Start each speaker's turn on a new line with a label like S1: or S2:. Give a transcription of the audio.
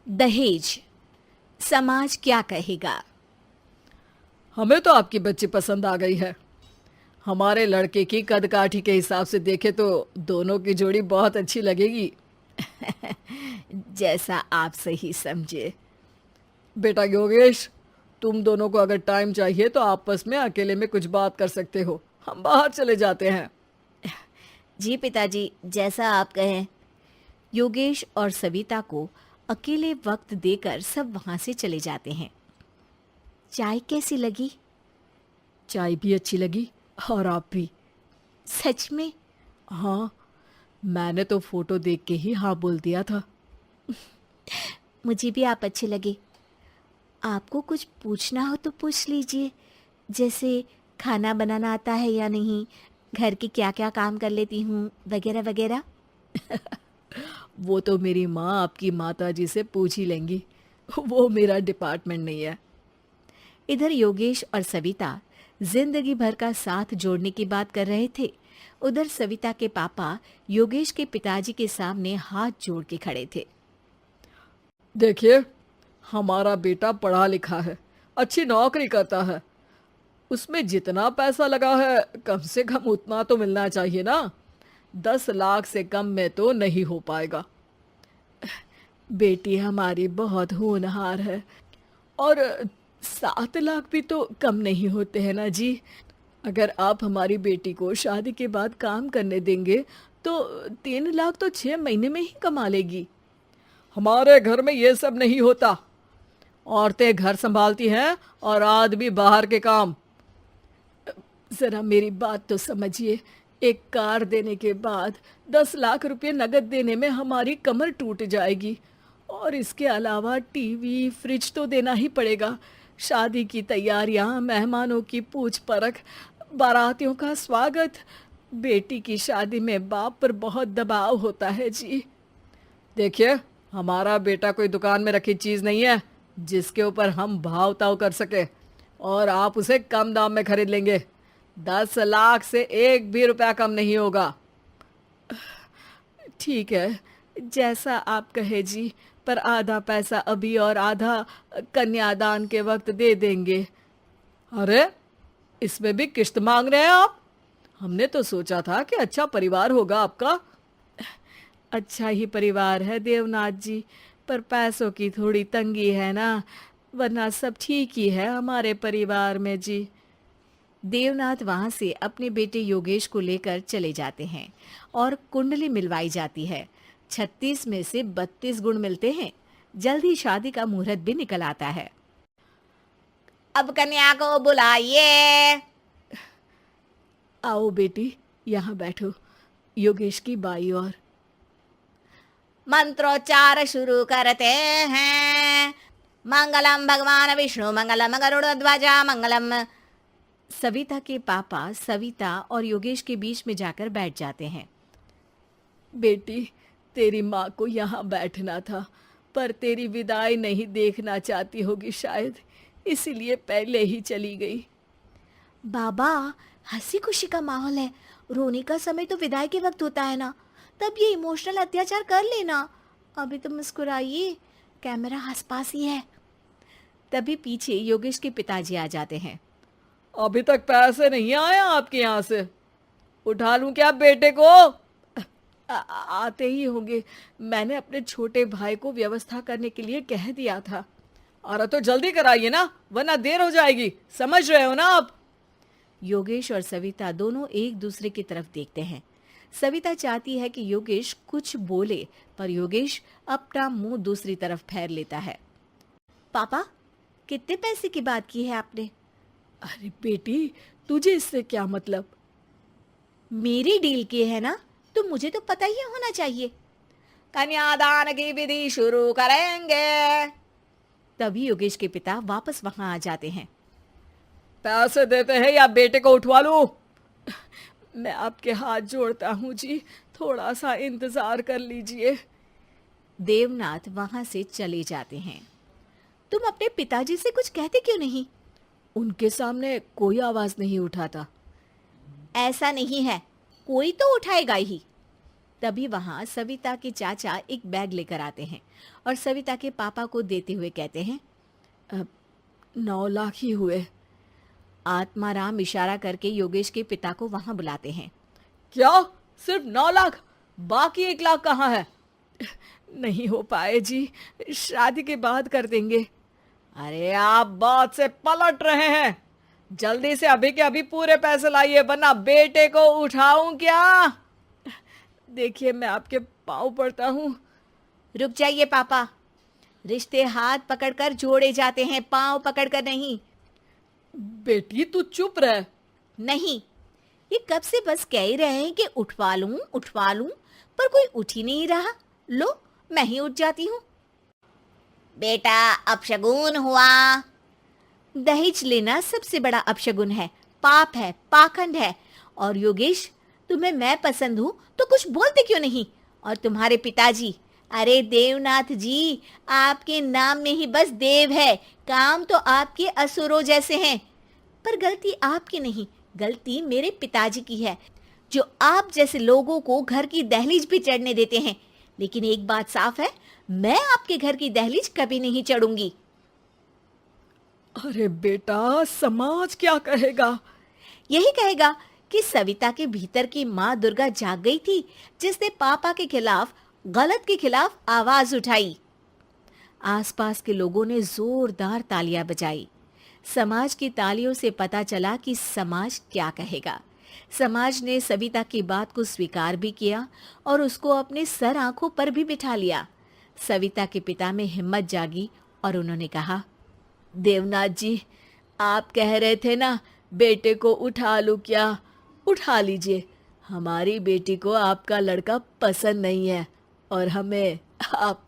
S1: दहेज, समाज क्या कहेगा।
S2: हमें तो आपकी बच्ची पसंद आ गई है। हमारे लड़के की कद काठी के हिसाब से देखे तो दोनों की जोड़ी बहुत अच्छी लगेगी।
S1: जैसा आप सही समझे।
S2: बेटा योगेश, तुम दोनों को अगर टाइम चाहिए तो आपस में अकेले में कुछ बात कर सकते हो। हम बाहर चले जाते हैं।
S1: जी पिताजी, जैसा आप कहें। योगेश और सविता को अकेले वक्त देकर सब वहां से चले जाते हैं। चाय कैसी लगी?
S2: चाय भी अच्छी लगी और आप भी।
S1: सच में?
S2: हाँ, मैंने तो फोटो देख के ही हाँ बोल दिया था।
S1: मुझे भी आप अच्छे लगे। आपको कुछ पूछना हो तो पूछ लीजिए, जैसे खाना बनाना आता है या नहीं, घर के क्या क्या काम कर लेती हूँ, वगैरह वगैरह।
S2: वो तो मेरी माँ आपकी माता जी से पूछ ही लेंगी। वो मेरा डिपार्टमेंट नहीं है।
S1: इधर योगेश और सविता जिंदगी भर का साथ जोड़ने की बात कर रहे थे। उधर सविता के पापा योगेश के पिताजी के सामने हाथ जोड़ के खड़े थे।
S2: देखिए, हमारा बेटा पढ़ा लिखा है, अच्छी नौकरी करता है। उसमें जितना पैसा लगा है कम से कम उतना तो मिलना चाहिए ना। 10 लाख से कम में तो नहीं हो पाएगा। बेटी हमारी बहुत होनहार है और 7 लाख भी तो कम नहीं होते हैं ना जी। अगर आप हमारी बेटी को शादी के बाद काम करने देंगे तो 3 लाख तो 6 महीने में ही कमा लेगी। हमारे घर में ये सब नहीं होता। औरतें घर संभालती हैं और आदमी बाहर के काम। जरा मेरी बात तो समझिए। एक कार देने के बाद 10 लाख रुपए नगद देने में हमारी कमर टूट जाएगी। और इसके अलावा टीवी फ्रिज तो देना ही पड़ेगा। शादी की तैयारियां, मेहमानों की पूछ परख, बारातियों का स्वागत। बेटी की शादी में बाप पर बहुत दबाव होता है जी। देखिए, हमारा बेटा कोई दुकान में रखी चीज नहीं है जिसके ऊपर हम भाव ताव कर सके और आप उसे कम दाम में खरीद लेंगे। 10 लाख से एक भी रुपया कम नहीं होगा।
S1: ठीक है, जैसा आप कहे जी, पर आधा पैसा अभी और आधा कन्यादान के वक्त दे देंगे।
S2: अरे, इसमें भी किश्त मांग रहे हैं आप? हमने तो सोचा था कि अच्छा परिवार होगा आपका।
S1: अच्छा ही परिवार है देवनाथ जी, पर पैसों की थोड़ी तंगी है ना, वरना सब ठीक ही है हमारे परिवार में जी। देवनाथ वहां से अपने बेटे योगेश को लेकर चले जाते हैं और कुंडली मिलवाई जाती है। 36 में से 32 गुण मिलते हैं। जल्द ही शादी का मुहूर्त भी निकल आता है। अब कन्या को बुलाइए।
S2: आओ बेटी, यहाँ बैठो, योगेश की बाई और।
S1: मंत्रोच्चार शुरू करते हैं। मंगलम भगवान विष्णु मंगलम गरुड़ध्वजा मंगलम। सविता के पापा सविता और योगेश के बीच में जाकर बैठ जाते हैं।
S2: बेटी, तेरी माँ को यहाँ बैठना था, पर तेरी विदाई नहीं देखना चाहती होगी शायद, इसीलिए पहले ही चली गई।
S1: बाबा, हंसी खुशी का माहौल है, रोने का समय तो विदाई के वक्त होता है ना, तब ये इमोशनल अत्याचार कर लेना। अभी तो मुस्कुराइए, कैमरा आसपास ही है। तभी पीछे योगेश के पिताजी आ जाते हैं।
S2: अभी तक पैसे नहीं आए आपके यहाँ से? उठा लूं क्या बेटे को?
S1: आते ही होंगे, मैंने अपने छोटे भाई को व्यवस्था करने के लिए कह दिया था।
S2: अरे तो जल्दी कराइए ना, वरना देर हो जाएगी। समझ रहे हो ना आप?
S1: योगेश और सविता दोनों एक दूसरे की तरफ देखते हैं। सविता चाहती है कि योगेश कुछ बोले, पर योगेश अपना मुंह दूसरी तरफ फेर लेता है। पापा, कितने पैसे की बात की है आपने?
S2: अरे बेटी, तुझे इससे क्या मतलब?
S1: मेरी डील की है ना, तो मुझे तो पता ही होना चाहिए। कन्यादान की विधि शुरू करेंगे। तभी योगेश के पिता वापस वहां आ जाते हैं।
S2: पैसे देते हैं या बेटे को उठवा लूं? मैं आपके हाथ जोड़ता हूँ जी, थोड़ा सा इंतजार कर लीजिए।
S1: देवनाथ वहां से चले जाते हैं। तुम अपने पिताजी से कुछ कहते क्यों नहीं?
S2: उनके सामने कोई आवाज नहीं उठाता।
S1: ऐसा नहीं है, कोई तो उठाएगा ही।
S3: तभी वहां सविता के चाचा एक बैग लेकर आते हैं और सविता के पापा को देते हुए कहते हैं,
S2: 9 लाख ही हुए।
S3: आत्माराम इशारा करके योगेश के पिता को वहां बुलाते हैं।
S2: क्या? सिर्फ 9 लाख? बाकी 1 लाख कहाँ है?
S1: नहीं हो पाए जी, शादी के बाद कर देंगे।
S2: अरे आप बात से पलट रहे हैं। जल्दी से अभी के अभी पूरे पैसे लाइए, वरना बेटे को उठाऊं क्या?
S1: देखिए मैं आपके पाँव पड़ता हूँ।
S3: रुक जाइए पापा, रिश्ते हाथ पकड़कर जोड़े जाते हैं, पांव पकड़कर नहीं।
S2: बेटी तू चुप रह।
S3: नहीं, ये कब से बस कह ही रहे हैं कि उठवा लूं, पर कोई उठ ही नहीं रहा। लो, मैं ही उठ जाती हूँ। बेटा, अपशगुन हुआ। दहेज लेना सबसे बड़ा अपशगुन है, पाप है, पाखंड है। और योगेश, तुम्हें मैं पसंद हूँ तो कुछ बोलते क्यों नहीं? और तुम्हारे पिताजी, अरे देवनाथ जी, आपके नाम में ही बस देव है, काम तो आपके असुरों जैसे हैं। पर गलती आपकी नहीं, गलती मेरे पिताजी की है, जो आप जैसे लोगों को घर की दहलीज भी चढ़ने देते हैं। लेकिन एक बात साफ है, मैं आपके घर की दहलीज कभी नहीं चढ़ूंगी।
S2: अरे बेटा, समाज क्या कहेगा?
S3: यही कहेगा कि सविता के भीतर की माँ दुर्गा जाग गई थी, जिसने पापा के खिलाफ, गलत के खिलाफ आवाज उठाई। आसपास के लोगों ने जोरदार तालियां बजाई। समाज की तालियों से पता चला कि समाज क्या कहेगा। समाज ने सविता की बात को स्वीकार भी किया और उसको अपने सर आंखों पर भी बिठा लिया। सविता के पिता में हिम्मत जागी और उन्होंने कहा,
S2: देवनाथ जी, आप कह रहे थे ना बेटे को उठा लूं क्या? उठा लीजिए। हमारी बेटी को आपका लड़का पसंद नहीं है और हमें आप